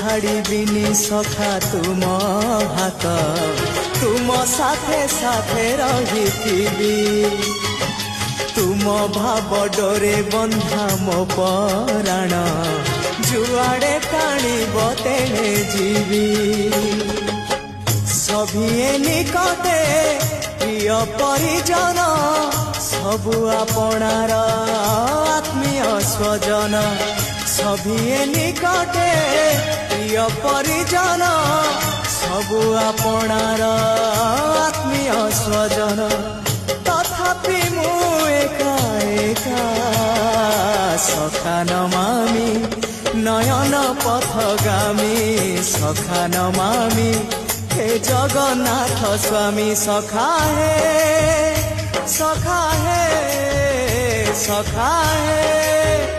ଛାଡ଼ିବିନି ସଖା ତୁମ ହାତ ତୁମ ସାଥେ ସାଥେ ରହିଥିବି ତୁମ ଭାବ ଡୋରେ ବନ୍ଧା ମୋ ପରାଣ ଯୁଆଡ଼େ ଟାଣିବ ତେଣେ ଯିବି সভিয়ে নিকটে প্রিয় পরিজন সবু আপনার আত্মীয় স্বজন সভিয়ে নিকটে প্রিয় পরিজন সবু আপনার আত্মীয় স্বজন তথাপি মু একা একা সখা নমামি নয়ন পথগামী সখা নমামি हे जगन्नाथ स्वामी सखा हे सखा हे सखा हे।